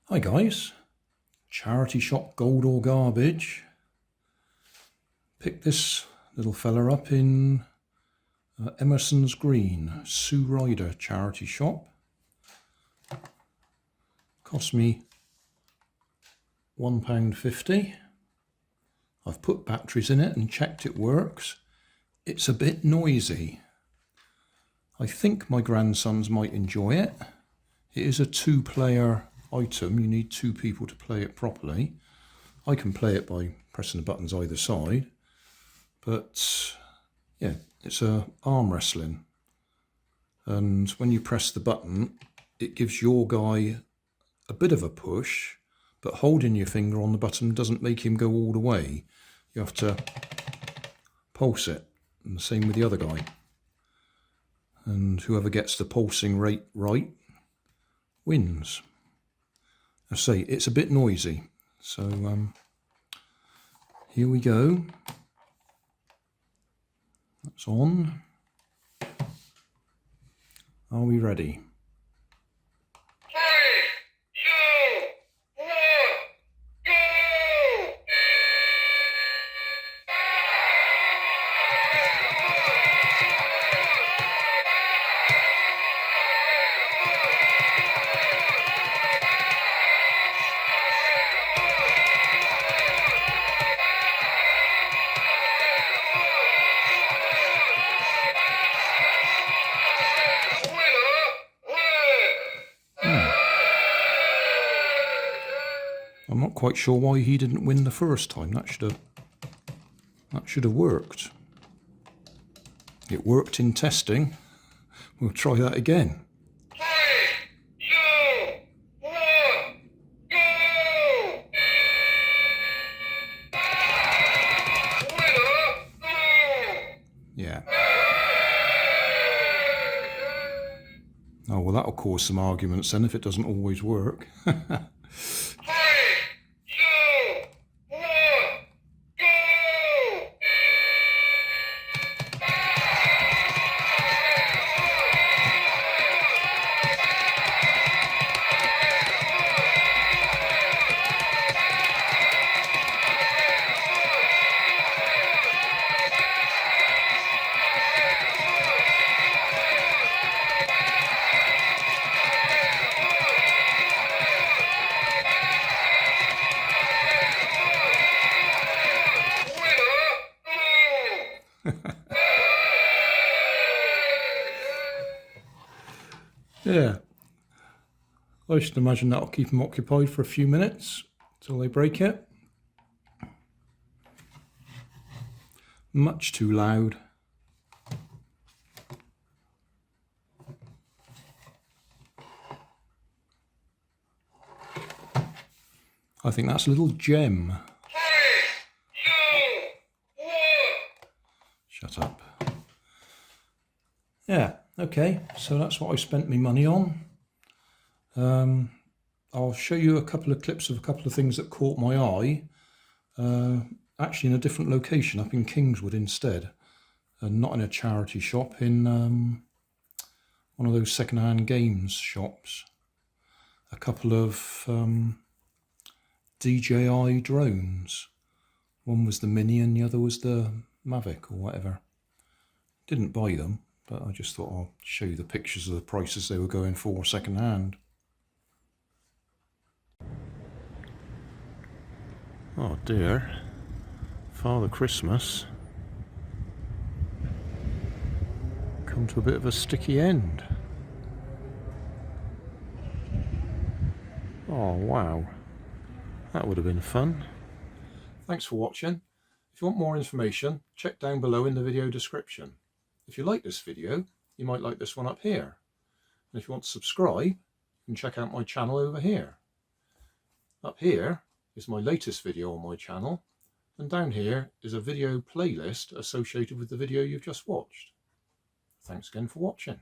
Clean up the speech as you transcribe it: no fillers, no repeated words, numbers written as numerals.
Hi guys, charity shop gold or garbage. Picked this little fella up in Emersons Green, Sue Ryder charity shop. Cost me £1.50. I've put batteries in it and checked it works. It's a bit noisy. I think my grandsons might enjoy it. It is a two-player item. You need two people to play it properly. I can play it by pressing the buttons either side, but yeah, it's arm wrestling, and when you press the button it gives your guy a bit of a push, but holding your finger on the button doesn't make him go all the way. You have to pulse it, and the same with the other guy, and whoever gets the pulsing rate right wins. I say it's a bit noisy, so here we go. That's on. Are we ready? 3, 2, 1, go! I'm not quite sure why he didn't win the first time. That should have worked. It worked in testing. We'll try that again. 3, 2, 1, go! Yeah. Oh, well, that'll cause some arguments then if it doesn't always work. 3, 2, 1, go! Yeah. I should imagine that'll keep them occupied for a few minutes till they break it. Much too loud. I think that's a little gem. 3, 2, 1. Shut up. Yeah, okay, so that's what I spent my money on. I'll show you a couple of clips of a couple of things that caught my eye. Actually in a different location, up in Kingswood instead. Not in a charity shop, in one of those second-hand games shops. A couple of DJI drones. One was the Mini and the other was the Mavic or whatever. Didn't buy them, but I just thought I'll show you the pictures of the prices they were going for second hand. Oh dear, Father Christmas come to a bit of a sticky end. Oh wow, that would have been fun. Thanks for watching. If you want more information, check down below in the video description. If you like this video, you might like this one up here. And if you want to subscribe, you can check out my channel over here. Up here is my latest video on my channel, and down here is a video playlist associated with the video you've just watched. Thanks again for watching.